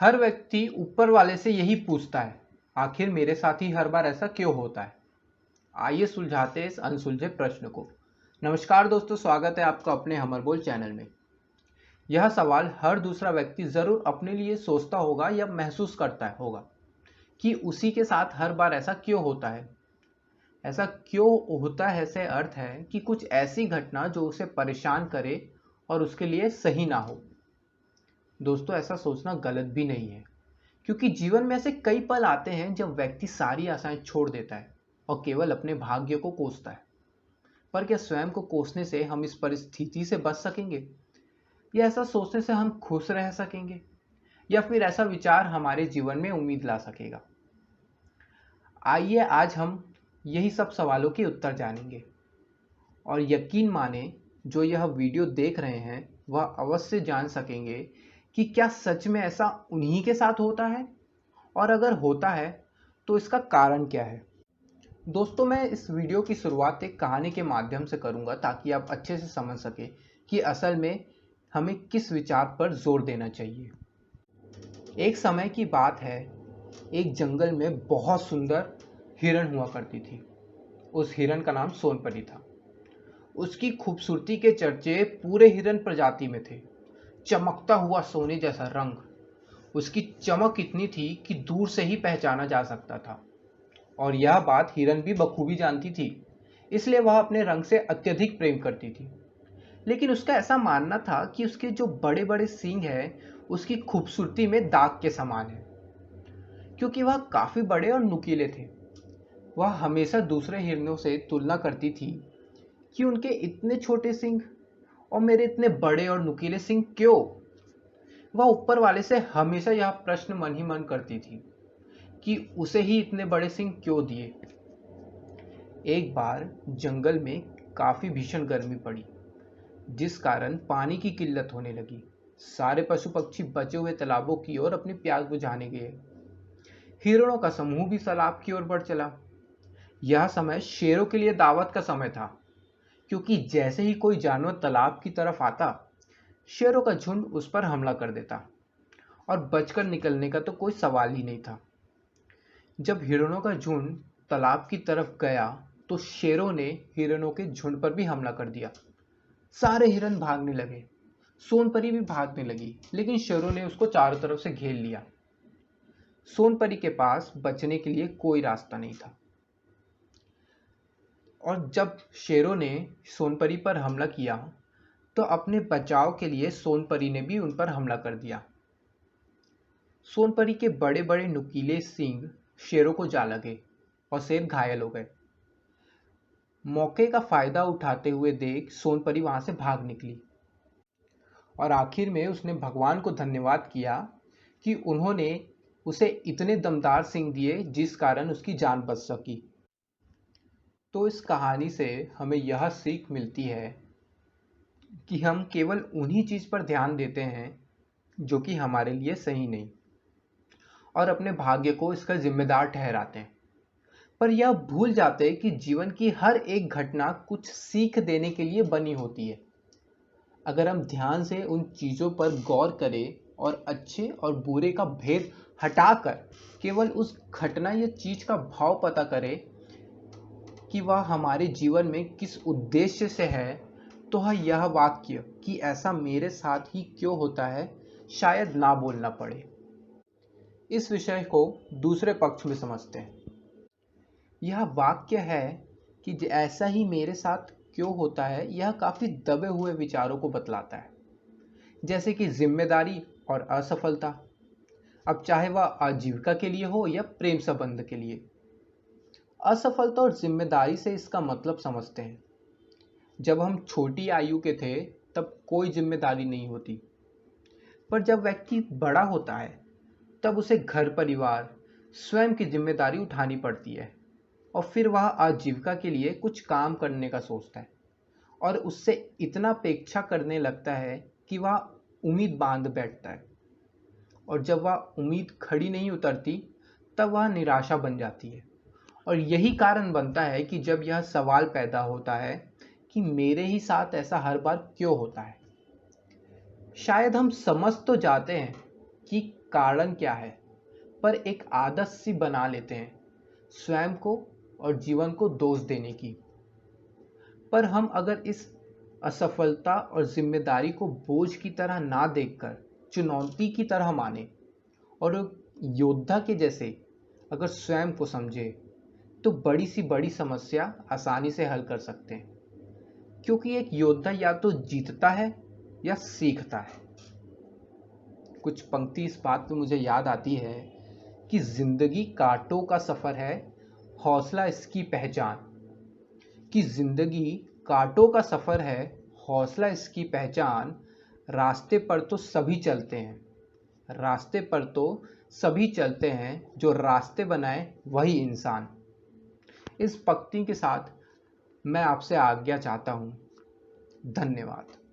हर व्यक्ति ऊपर वाले से यही पूछता है, आखिर मेरे साथ ही हर बार ऐसा क्यों होता है। आइए सुलझाते हैं इस अनसुलझे प्रश्न को। नमस्कार दोस्तों, स्वागत है आपका अपने हमर बोल चैनल में। यह सवाल हर दूसरा व्यक्ति जरूर अपने लिए सोचता होगा या महसूस करता होगा कि उसी के साथ हर बार ऐसा क्यों होता है। ऐसा क्यों होता है से अर्थ है कि कुछ ऐसी घटना जो उसे परेशान करे और उसके लिए सही ना हो। दोस्तों, ऐसा सोचना गलत भी नहीं है, क्योंकि जीवन में ऐसे कई पल आते हैं जब व्यक्ति सारी आशाएं छोड़ देता है और केवल अपने भाग्य को कोसता है। पर क्या स्वयं को कोसने से हम इस परिस्थिति से बच सकेंगे, या ऐसा सोचने से हम खुश रह सकेंगे, या फिर ऐसा विचार हमारे जीवन में उम्मीद ला सकेगा। आइए आज हम यही सब सवालों के उत्तर जानेंगे। और यकीन माने, जो यह वीडियो देख रहे हैं वह अवश्य जान सकेंगे कि क्या सच में ऐसा उन्हीं के साथ होता है, और अगर होता है तो इसका कारण क्या है। दोस्तों, मैं इस वीडियो की शुरुआत एक कहानी के माध्यम से करूंगा ताकि आप अच्छे से समझ सकें कि असल में हमें किस विचार पर जोर देना चाहिए। एक समय की बात है, एक जंगल में बहुत सुंदर हिरण हुआ करती थी। उस हिरण का नाम सोनपरी था। उसकी खूबसूरती के चर्चे पूरे हिरण प्रजाति में थे। चमकता हुआ सोने जैसा रंग, उसकी चमक इतनी थी कि दूर से ही पहचाना जा सकता था। और यह बात हिरण भी बखूबी जानती थी, इसलिए वह अपने रंग से अत्यधिक प्रेम करती थी। लेकिन उसका ऐसा मानना था कि उसके जो बड़े बड़े सींग हैं उसकी खूबसूरती में दाग के समान है, क्योंकि वह काफी बड़े और नुकीले थे। वह हमेशा दूसरे हिरणों से तुलना करती थी कि उनके इतने छोटे सींग और मेरे इतने बड़े और नुकीले सींग क्यों। वह ऊपर वाले से हमेशा यह प्रश्न मन ही मन करती थी कि उसे ही इतने बड़े सींग क्यों दिए। एक बार जंगल में काफी भीषण गर्मी पड़ी, जिस कारण पानी की किल्लत होने लगी। सारे पशु पक्षी बचे हुए तालाबों की ओर अपनी प्यास बुझाने गए। हिरणों का समूह भी तालाब की ओर बढ़ चला। यह समय शेरों के लिए दावत का समय था, क्योंकि जैसे ही कोई जानवर तालाब की तरफ आता, शेरों का झुंड उस पर हमला कर देता और बचकर निकलने का तो कोई सवाल ही नहीं था। जब हिरणों का झुंड तालाब की तरफ गया तो शेरों ने हिरणों के झुंड पर भी हमला कर दिया। सारे हिरण भागने लगे। सोनपरी भी भागने लगी, लेकिन शेरों ने उसको चारों तरफ से घेर लिया। सोनपरी के पास बचने के लिए कोई रास्ता नहीं था। और जब शेरों ने सोनपरी पर हमला किया तो अपने बचाव के लिए सोनपरी ने भी उन पर हमला कर दिया। सोनपरी के बड़े बड़े नुकीले सींग शेरों को जा लगे और शेर घायल हो गए। मौके का फायदा उठाते हुए देख सोनपरी वहां से भाग निकली और आखिर में उसने भगवान को धन्यवाद किया कि उन्होंने उसे इतने दमदार सींग दिए जिस कारण उसकी जान बच सकी। तो इस कहानी से हमें यह सीख मिलती है कि हम केवल उन्हीं चीज पर ध्यान देते हैं जो कि हमारे लिए सही नहीं, और अपने भाग्य को इसका जिम्मेदार ठहराते हैं। पर यह भूल जाते हैं कि जीवन की हर एक घटना कुछ सीख देने के लिए बनी होती है। अगर हम ध्यान से उन चीज़ों पर गौर करें और अच्छे और बुरे का भेद हटाकर केवल उस घटना या चीज का भाव पता करें कि वह हमारे जीवन में किस उद्देश्य से है, तो यह वाक्य कि ऐसा मेरे साथ ही क्यों होता है शायद ना बोलना पड़े। इस विषय को दूसरे पक्ष में समझते हैं। यह वाक्य है कि ऐसा ही मेरे साथ क्यों होता है, यह काफी दबे हुए विचारों को बतलाता है, जैसे कि जिम्मेदारी और असफलता। अब चाहे वह आजीविका के लिए हो या प्रेम संबंध के लिए। असफलता और जिम्मेदारी से इसका मतलब समझते हैं। जब हम छोटी आयु के थे तब कोई जिम्मेदारी नहीं होती, पर जब व्यक्ति बड़ा होता है तब उसे घर परिवार स्वयं की जिम्मेदारी उठानी पड़ती है, और फिर वह आजीविका के लिए कुछ काम करने का सोचता है और उससे इतना अपेक्षा करने लगता है कि वह उम्मीद बांध बैठता है। और जब वह उम्मीद खड़ी नहीं उतरती तब वह निराशा बन जाती है। और यही कारण बनता है कि जब यह सवाल पैदा होता है कि मेरे ही साथ ऐसा हर बार क्यों होता है। शायद हम समझ तो जाते हैं कि कारण क्या है, पर एक आदत सी बना लेते हैं स्वयं को और जीवन को दोष देने की। पर हम अगर इस असफलता और जिम्मेदारी को बोझ की तरह ना देखकर चुनौती की तरह माने और एक योद्धा के जैसे अगर स्वयं को समझे, तो बड़ी सी बड़ी समस्या आसानी से हल कर सकते हैं। क्योंकि एक योद्धा या तो जीतता है या सीखता है। कुछ पंक्ति इस बात पे मुझे याद आती है कि जिंदगी कांटों का सफर है, हौसला इसकी पहचान। कि जिंदगी कांटों का सफर है, हौसला इसकी पहचान। रास्ते पर तो सभी चलते हैं, रास्ते पर तो सभी चलते हैं, जो रास्ते बनाए वही इंसान। इस पंक्ति के साथ मैं आपसे आज्ञा चाहता हूँ। धन्यवाद।